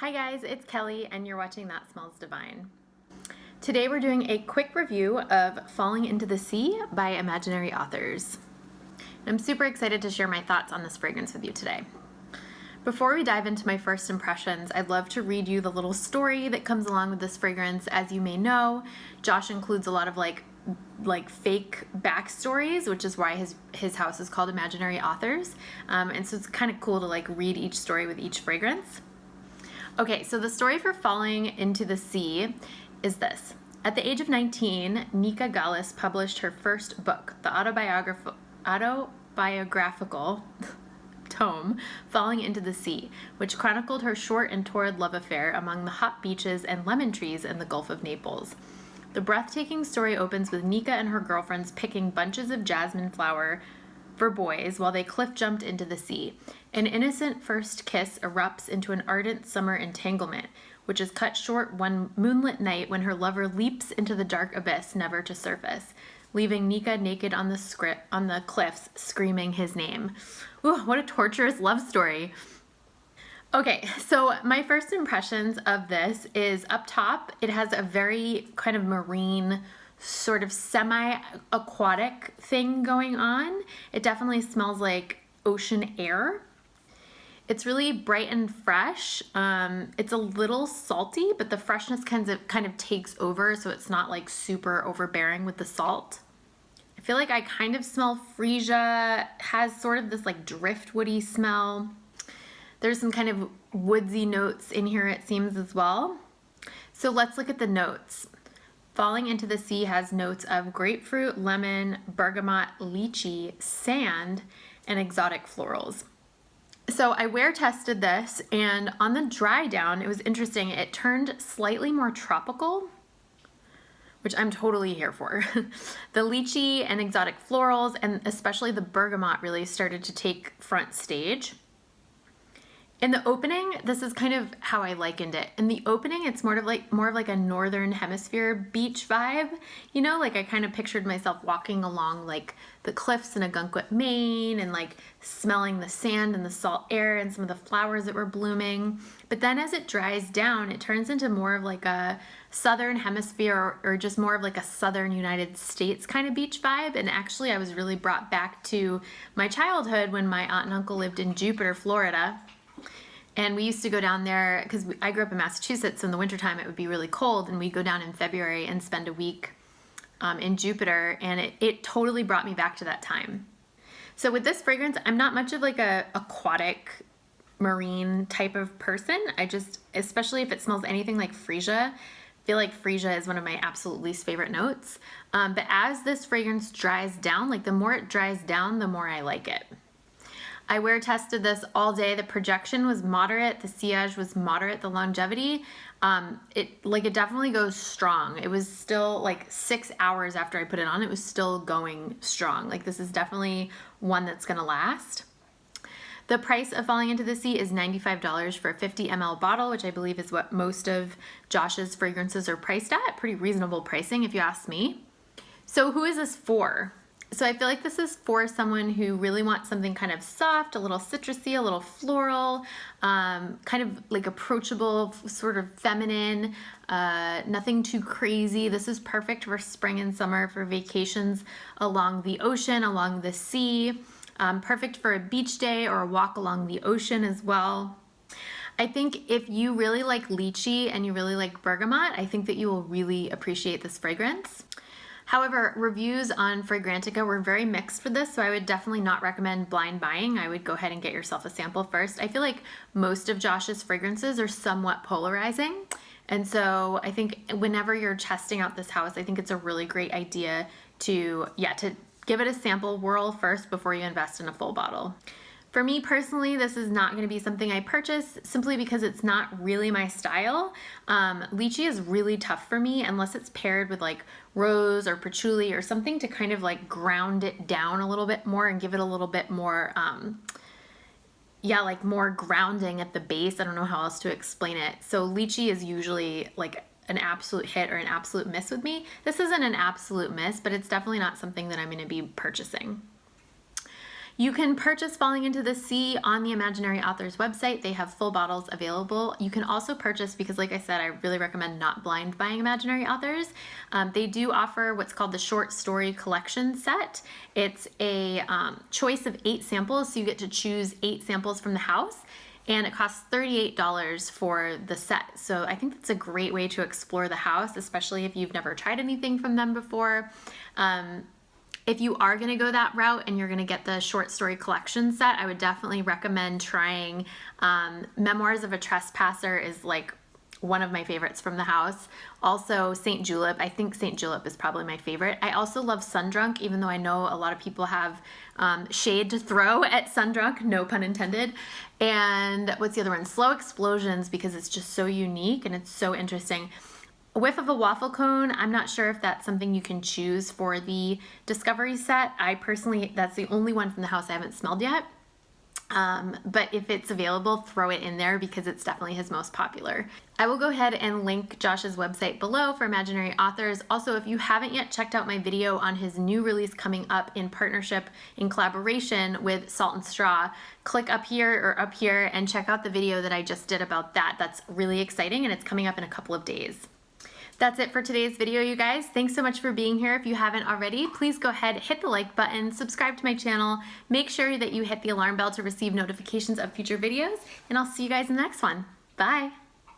Hi guys, it's Kelly and you're watching That Smells Divine. Today we're doing a quick review of Falling into the Sea by Imaginary Authors. I'm super excited to share my thoughts on this fragrance with you today. Before we dive into my first impressions, I'd love to read you the little story that comes along with this fragrance. As you may know, Josh includes a lot of like fake backstories, which is why his house is called Imaginary Authors. And so it's kind of cool to like read each story with each fragrance. Okay, so the story for Falling into the Sea is this. At the age of 19, Nika Gallus published her first book, the autobiographical tome, Falling into the Sea, which chronicled her short and torrid love affair among the hot beaches and lemon trees in the Gulf of Naples. The breathtaking story opens with Nika and her girlfriends picking bunches of jasmine flower for boys while they cliff jumped into the sea. An innocent first kiss erupts into an ardent summer entanglement, which is cut short one moonlit night when her lover leaps into the dark abyss, never to surface, leaving Nika naked on the cliffs, screaming his name. Ooh, what a torturous love story. Okay, so my first impressions of this is up top, it has a very kind of marine, sort of semi-aquatic thing going on. It definitely smells like ocean air. It's really bright and fresh. It's a little salty, but the freshness kind of takes over, so it's not like super overbearing with the salt. I feel like I kind of smell freesia. It has sort of this like driftwoody smell. There's some kind of woodsy notes in here, it seems, as well. So let's look at the notes. Falling into the Sea has notes of grapefruit, lemon, bergamot, lychee, sand, and exotic florals. So I wear tested this, and on the dry down, it was interesting. It turned slightly more tropical, which I'm totally here for. The lychee and exotic florals, and especially the bergamot, really started to take front stage. In the opening, this is kind of how I likened it. In the opening, it's more of like a northern hemisphere beach vibe. You know, like I kind of pictured myself walking along like the cliffs in Algonquin, Maine, and like smelling the sand and the salt air and some of the flowers that were blooming. But then as it dries down, it turns into more of like a southern hemisphere or just more of like a southern United States kind of beach vibe. And actually, I was really brought back to my childhood when my aunt and uncle lived in Jupiter, Florida. And we used to go down there because I grew up in Massachusetts, so in the wintertime it would be really cold, and we'd go down in February and spend a week in Jupiter, and it totally brought me back to that time. So with this fragrance, I'm not much of like a aquatic marine type of person. Especially if it smells anything like freesia, I feel like freesia is one of my absolute least favorite notes. But as this fragrance dries down, like the more it dries down, the more I like it. I wear tested this all day. The projection was moderate. The sillage was moderate. The longevity, it definitely goes strong. It was still like 6 hours after I put it on. It was still going strong. Like this is definitely one that's gonna last. The price of Falling into the Sea is $95 for a 50 ml bottle, which I believe is what most of Josh's fragrances are priced at. Pretty reasonable pricing if you ask me. So who is this for? So I feel like this is for someone who really wants something kind of soft, a little citrusy, a little floral, kind of like approachable, sort of feminine, nothing too crazy. This is perfect for spring and summer, for vacations along the ocean, along the sea. Perfect for a beach day or a walk along the ocean as well. I think if you really like lychee and you really like bergamot, I think that you will really appreciate this fragrance. However, reviews on Fragrantica were very mixed for this, so I would definitely not recommend blind buying. I would go ahead and get yourself a sample first. I feel like most of Josh's fragrances are somewhat polarizing, and so I think whenever you're testing out this house, I think it's a really great idea to give it a sample whirl first before you invest in a full bottle. For me personally, this is not going to be something I purchase simply because it's not really my style. Lychee is really tough for me unless it's paired with like rose or patchouli or something to kind of like ground it down a little bit more and give it a little bit more, like more grounding at the base. I don't know how else to explain it. So lychee is usually like an absolute hit or an absolute miss with me. This isn't an absolute miss, but it's definitely not something that I'm going to be purchasing. You can purchase Falling into the Sea on the Imaginary Authors website. They have full bottles available. You can also purchase, because like I said, I really recommend not blind buying Imaginary Authors. They do offer what's called the short story collection set. It's a choice of 8 samples, so you get to choose 8 samples from the house. And it costs $38 for the set. So I think that's a great way to explore the house, especially if you've never tried anything from them before. If you are going to go that route and you're going to get the short story collection set, I would definitely recommend trying Memoirs of a Trespasser is like one of my favorites from the house. Also St. Julep. I think St. Julep is probably my favorite. I also love Sundrunk, even though I know a lot of people have shade to throw at Sundrunk, no pun intended. And what's the other one? Slow Explosions, because it's just so unique and it's so interesting. A Whiff of a Waffle Cone, I'm not sure if that's something you can choose for the Discovery set. I personally, that's the only one from the house I haven't smelled yet. But if it's available, throw it in there because it's definitely his most popular. I will go ahead and link Josh's website below for Imaginary Authors. Also, if you haven't yet checked out my video on his new release coming up in partnership, in collaboration with Salt and Straw, click up here or up here and check out the video that I just did about that. That's really exciting and it's coming up in a couple of days. That's it for today's video, you guys. Thanks so much for being here. If you haven't already, please go ahead, hit the like button, subscribe to my channel, make sure that you hit the alarm bell to receive notifications of future videos, and I'll see you guys in the next one. Bye.